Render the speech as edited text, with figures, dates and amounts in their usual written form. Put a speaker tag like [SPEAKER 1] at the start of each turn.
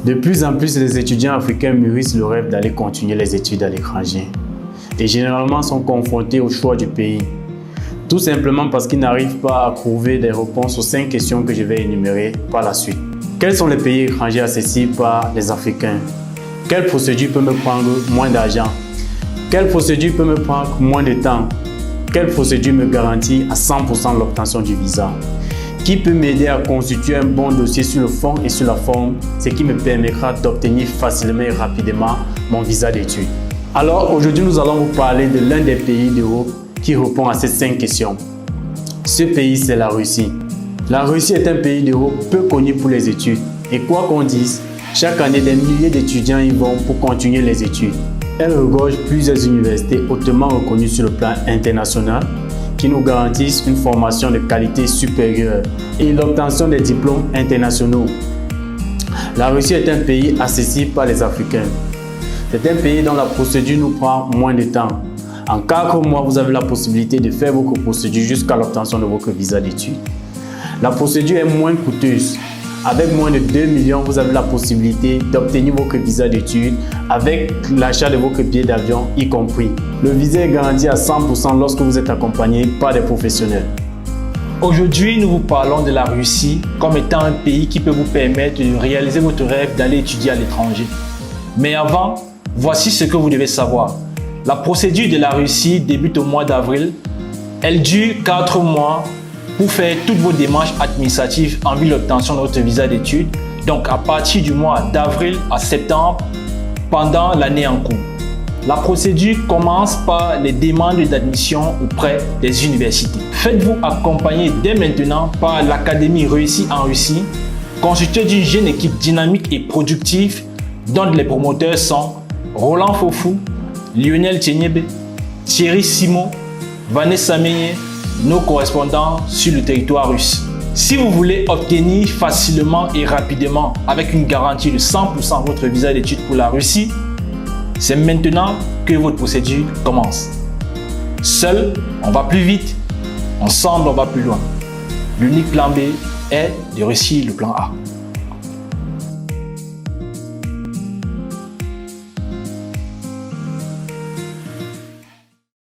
[SPEAKER 1] De plus en plus, les étudiants africains mûrissent le rêve d'aller continuer les études à l'étranger et généralement sont confrontés au choix du pays. Tout simplement parce qu'ils n'arrivent pas à trouver des réponses aux 5 questions que je vais énumérer par la suite. Quels sont les pays étrangers accessibles par les Africains? Quelle procédure peut me prendre moins d'argent? Quelle procédure peut me prendre moins de temps? Quelle procédure me garantit à 100% l'obtention du visa? Qui peut m'aider à constituer un bon dossier sur le fond et sur la forme, ce qui me permettra d'obtenir facilement et rapidement mon visa d'études? Alors aujourd'hui, nous allons vous parler de l'un des pays d'Europe qui répond à ces 5 questions. Ce pays, c'est la Russie. La Russie est un pays d'Europe peu connu pour les études. Et quoi qu'on dise, chaque année, des milliers d'étudiants y vont pour continuer les études. Elle regorge plusieurs universités hautement reconnues sur le plan international qui nous garantissent une formation de qualité supérieure et l'obtention des diplômes internationaux. La Russie est un pays accessible par les Africains. C'est un pays dont la procédure nous prend moins de temps. En 4 mois, vous avez la possibilité de faire votre procédure jusqu'à l'obtention de votre visa d'études. La procédure est moins coûteuse. Avec moins de 2 millions, vous avez la possibilité d'obtenir votre visa d'études avec l'achat de votre billet d'avion y compris. Le visa est garanti à 100% lorsque vous êtes accompagné par des professionnels.
[SPEAKER 2] Aujourd'hui, nous vous parlons de la Russie comme étant un pays qui peut vous permettre de réaliser votre rêve d'aller étudier à l'étranger. Mais avant, voici ce que vous devez savoir. La procédure de la Russie débute au mois d'avril. Elle dure 4 mois pour faire toutes vos démarches administratives en vue de l'obtention de votre visa d'études. Donc à partir du mois d'avril à septembre, pendant l'année en cours. La procédure commence par les demandes d'admission auprès des universités. Faites-vous accompagner dès maintenant par l'Académie Réussie en Russie, constituée d'une jeune équipe dynamique et productive dont les promoteurs sont Roland Fofou, Lionel Tchenyebe, Thierry Simon, Vanessa Meyer, nos correspondants sur le territoire russe. Si vous voulez obtenir facilement et rapidement avec une garantie de 100% votre visa d'études pour la Russie, c'est maintenant que votre procédure commence. Seul, on va plus vite. Ensemble, on va plus loin. L'unique plan B est de réussir le plan A.